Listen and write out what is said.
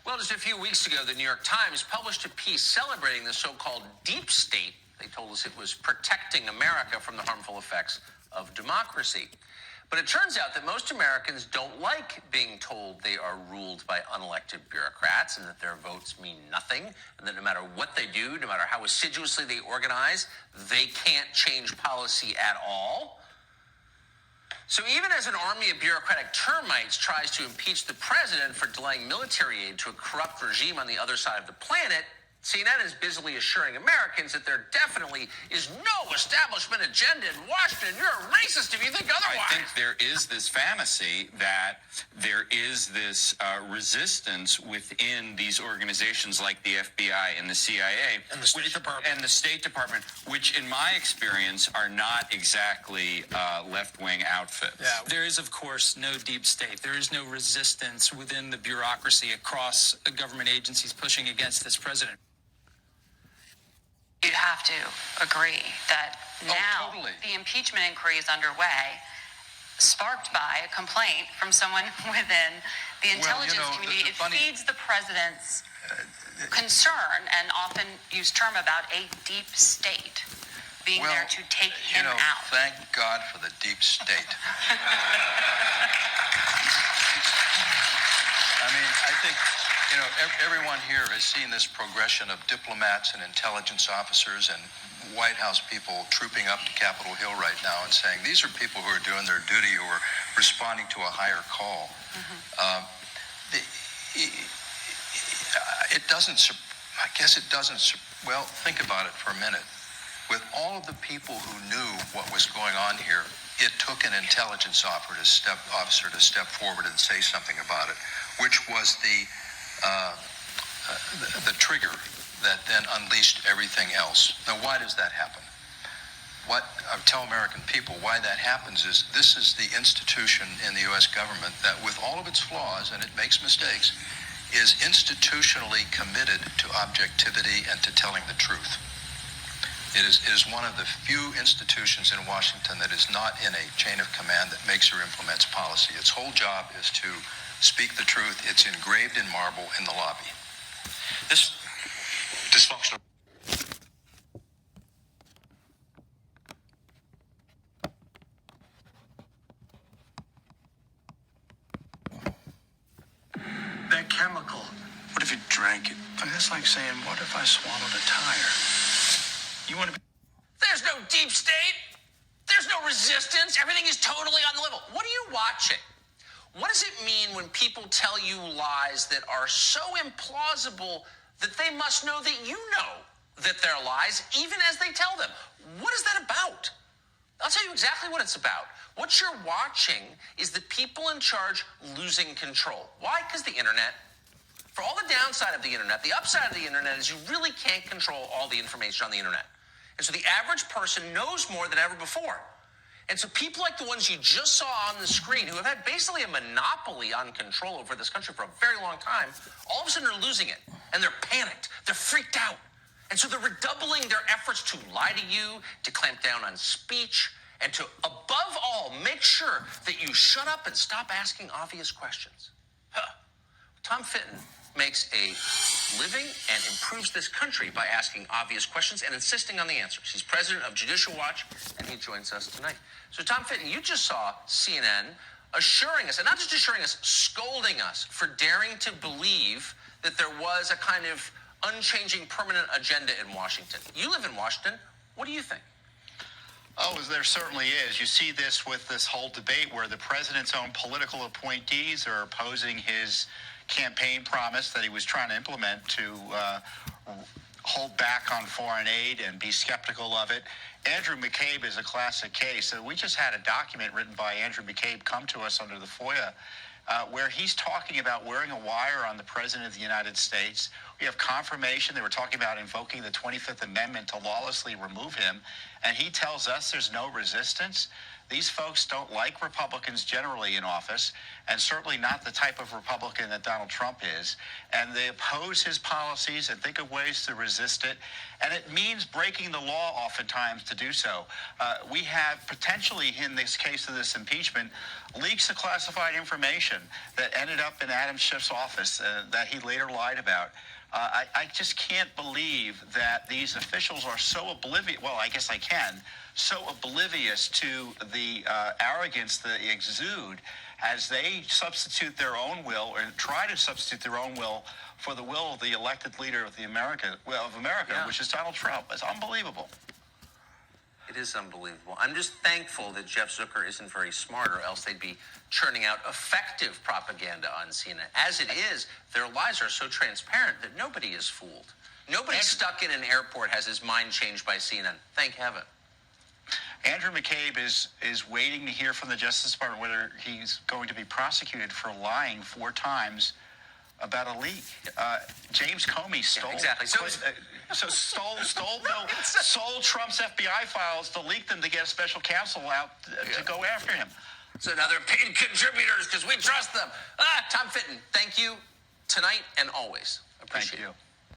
Well, just a few weeks ago, the New York Times published a piece celebrating the so-called deep state. They told us it was protecting America from the harmful effects of democracy. But it turns out that most Americans don't like being told they are ruled by unelected bureaucrats and that their votes mean nothing, and that no matter what they do, no matter how assiduously they organize, they can't change policy at all. So even as an army of bureaucratic termites tries to impeach the president for delaying military aid to a corrupt regime on the other side of the planet, CNN is busily assuring Americans that there definitely is no establishment agenda in Washington. You're a racist if you think otherwise. I think there is this fantasy that there is this resistance within these organizations like the FBI and the CIA and the State Department, which in my experience are not exactly left-wing outfits. Yeah, there is, of course, no deep state. There is no resistance within the bureaucracy across government agencies pushing against this president. You'd have to agree that now totally. The impeachment inquiry is underway, sparked by a complaint from someone within the intelligence community. It feeds the president's concern and often used term about a deep state being there to take him out. Thank God for the deep state. I mean, I think, everyone here has seen this progression of diplomats and intelligence officers and White House people trooping up to Capitol Hill right now and saying, these are people who are doing their duty, who are responding to a higher call. It doesn't, I guess it doesn't, well, think about it for a minute. With all of the people who knew what was going on here, it took an intelligence officer to step forward and say something about it, which was the trigger that then unleashed everything else. Now, why does that happen? What I tell American people why that happens is this is the institution in the U.S. government that, with all of its flaws, and it makes mistakes, is institutionally committed to objectivity and to telling the truth. It is one of the few institutions in Washington that is not in a chain of command that makes or implements policy. Its whole job is to speak the truth. It's engraved in marble in the lobby. This dysfunctional... That chemical, what if you drank it? That's like saying, what if I swallowed a tire? You want to be... There's no deep state. There's no resistance. Everything is totally on the level. What are you watching? What does it mean when people tell you lies that are so implausible that they must know that you know that they're lies, even as they tell them? What is that about? I'll tell you exactly what it's about. What you're watching is the people in charge losing control. Why? Because the internet. For all the downside of the internet, the upside of the internet is you really can't control all the information on the internet. And so the average person knows more than ever before. And so people like the ones you just saw on the screen, who have had basically a monopoly on control over this country for a very long time, all of a sudden are losing it. And they're panicked. They're freaked out. And so they're redoubling their efforts to lie to you, to clamp down on speech, and to, above all, make sure that you shut up and stop asking obvious questions. Tom Fitton makes a living and improves this country by asking obvious questions and insisting on the answers. He's president of Judicial Watch, and he joins us tonight. So, Tom Fitton, you just saw CNN assuring us, and not just assuring us, scolding us for daring to believe that there was a kind of unchanging permanent agenda in Washington. You live in Washington. What do you think? Oh, there certainly is. You see this with this whole debate where the president's own political appointees are opposing his campaign promise that he was trying to implement to hold back on foreign aid and be skeptical of it. Andrew McCabe is a classic case. We just had a document written by Andrew McCabe come to us under the FOIA where he's talking about wearing a wire on the President of the United States. We have confirmation. They were talking about invoking the 25th Amendment to lawlessly remove him. And he tells us there's no resistance. These folks don't like Republicans generally in office, and certainly not the type of Republican that Donald Trump is. And they oppose his policies and think of ways to resist it. And it means breaking the law oftentimes to do so. We have potentially, in this case of this impeachment, leaks of classified information that ended up in Adam Schiff's office that he later lied about. I just can't believe that these officials are so oblivious. Well, I guess I can. So oblivious to the arrogance that they exude as they substitute their own will or try to substitute their own will for the will of the elected leader of America, Yeah. which is Donald Trump. It's unbelievable. It is unbelievable. I'm just thankful that Jeff Zucker isn't very smart, or else they'd be churning out effective propaganda on CNN. As it is, their lies are so transparent that nobody is fooled. Nobody stuck in an airport has his mind changed by CNN. Thank heaven. Andrew McCabe is waiting to hear from the Justice Department whether he's going to be prosecuted for lying 4 times about a leak. James Comey stole exactly. Sold Trump's FBI files to leak them to get a special counsel out to go after him. So now they're paid contributors because we trust them. Tom Fitton, thank you tonight and always. Appreciate it. Thank you.